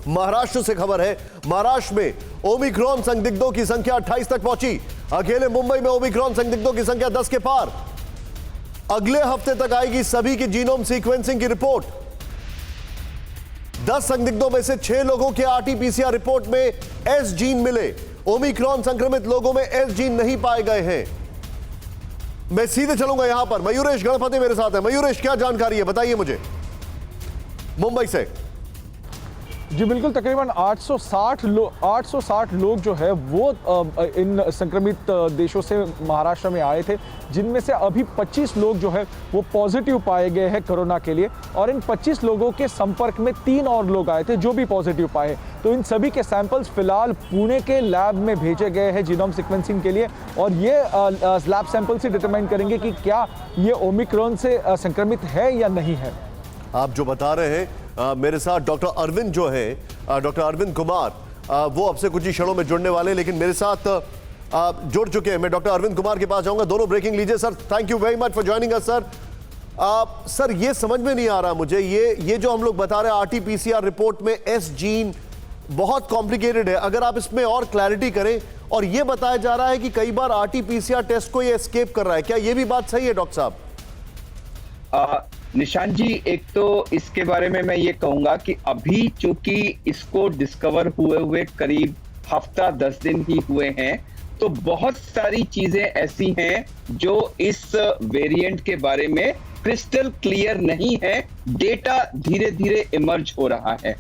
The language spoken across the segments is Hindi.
महाराष्ट्र से खबर है। महाराष्ट्र में ओमिक्रॉन संदिग्धों की संख्या 28 तक पहुंची। अकेले मुंबई में ओमिक्रॉन संदिग्धों की संख्या 10 के पार। अगले हफ्ते तक आएगी सभी की जीनोम सीक्वेंसिंग की रिपोर्ट। 10 संदिग्धों में से 6 लोगों के आरटी-पीसीआर रिपोर्ट में एस जीन मिले। ओमिक्रॉन संक्रमित लोगों में एस जीन नहीं पाए गए हैं। मैं सीधे चलूंगा यहां पर। मयूरेश गणपति मेरे साथ है। मयूरेश, क्या जानकारी है, बताइए मुझे मुंबई से। जी बिल्कुल, तकरीबन 860 लोग जो है वो इन संक्रमित देशों से महाराष्ट्र में आए थे, जिनमें से अभी 25 लोग जो है वो पॉजिटिव पाए गए हैं कोरोना के लिए। और इन 25 लोगों के संपर्क में 3 और लोग आए थे जो भी पॉजिटिव पाए। तो इन सभी के सैंपल्स फिलहाल पुणे के लैब में भेजे गए हैं जीनोम सीक्वेंसिंग के लिए, और ये लैब सैंपल से डिटरमाइन करेंगे कि क्या ये ओमिक्रॉन से संक्रमित है या नहीं है। आप जो बता रहे हैं, मेरे साथ डॉक्टर अरविंद जो है, डॉक्टर अरविंद कुमार, वो अब से कुछ ही क्षणों में जुड़ने वाले हैं, लेकिन मेरे साथ जुड़ चुके हैं। मैं डॉक्टर अरविंद कुमार के पास जाऊंगा। दोनों ब्रेकिंग लीजिए sir. Thank you very much for joining us sir. Sir, ये समझ में नहीं आ रहा मुझे, ये जो हम लोग बता रहे हैं आरटी-पीसीआर रिपोर्ट में एस जीन बहुत कॉम्प्लिकेटेड है। अगर आप इसमें और क्लैरिटी करें। और ये बताया जा रहा है कि कई बार आरटी-पीसीआर टेस्ट को ये एस्केप कर रहा है, क्या ये भी बात सही है डॉक्टर साहब? निशांत जी, एक तो इसके बारे में मैं ये कहूंगा कि अभी चूंकि इसको डिस्कवर हुए करीब हफ्ता 10 दिन ही हुए हैं, तो बहुत सारी चीजें ऐसी हैं जो इस वेरिएंट के बारे में क्रिस्टल क्लियर नहीं है। डेटा धीरे धीरे इमर्ज हो रहा है।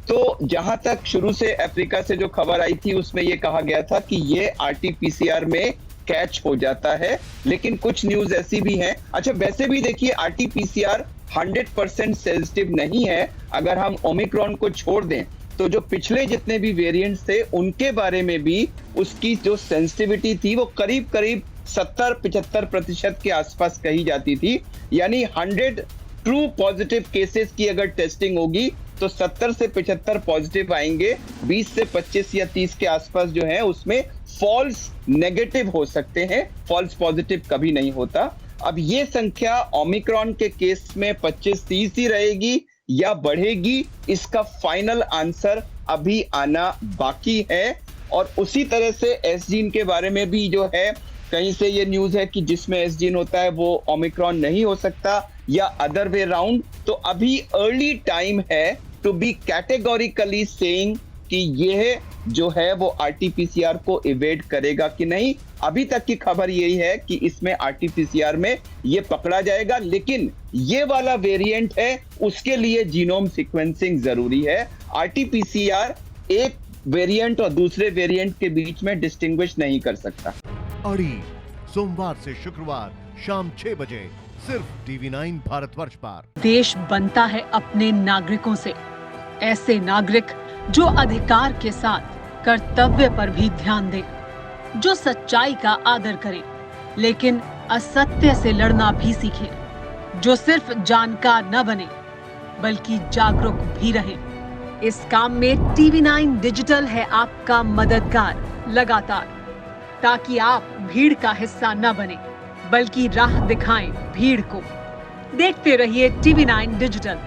तो जहां तक शुरू से अफ्रीका से जो खबर आई थी उसमें यह कहा गया था कि ये आरटी-पीसीआर में कैच हो जाता है, लेकिन कुछ न्यूज ऐसी भी हैं। अच्छा, वैसे भी देखिए, आरटी-पीसीआर 100% सेंसिटिव नहीं है। अगर हम ओमिक्रॉन को छोड़ दें तो जो पिछले जितने भी वेरिएंट्स थे उनके बारे में भी उसकी जो सेंसिटिविटी थी वो करीब 70-75% के आसपास कही जाती थी। यानी 100 ट्रू पॉजिटिव केसेस की अगर टेस्टिंग होगी तो 70 से 75 पॉजिटिव आएंगे। 20 से 25 या 30 के आसपास जो है उसमें फॉल्स नेगेटिव हो सकते हैं, फॉल्स पॉजिटिव कभी नहीं होता। अब ये संख्या ओमिक्रॉन के केस में 25-30 ही रहेगी या बढ़ेगी, इसका फाइनल आंसर अभी आना बाकी है। और उसी तरह से एस जीन के बारे में भी जो है, कहीं से ये न्यूज है कि जिसमें एस जीन होता है वो ओमिक्रॉन नहीं हो सकता या अदर वे राउंड। तो अभी अर्ली टाइम है टू बी कैटेगोरिकली सेइंग कि यह जो है वो आरटी-पीसीआर को इवेड करेगा कि नहीं। अभी तक की खबर यही है कि इसमें आरटी-पीसीआर में ये पकड़ा जाएगा, लेकिन ये वाला वेरिएंट है उसके लिए जीनोम सीक्वेंसिंग जरूरी है। आरटी-पीसीआर एक वेरिएंट और दूसरे वेरिएंट के बीच में डिस्टिंग्विश नहीं कर सकता। अड़ी सोमवार से शुक्रवार शाम 6 बजे सिर्फ TV9 भारतवर्ष पर। देश बनता है अपने नागरिकों से। ऐसे नागरिक जो अधिकार के साथ कर्तव्य पर भी ध्यान दें, जो सच्चाई का आदर करें लेकिन असत्य से लड़ना भी सीखें, जो सिर्फ जानकार न बने बल्कि जागरूक भी रहें। इस काम में TV9 डिजिटल है आपका मददगार लगातार, ताकि आप भीड़ का हिस्सा न बने बल्कि राह दिखाएं भीड़ को। देखते रहिए TV9 डिजिटल।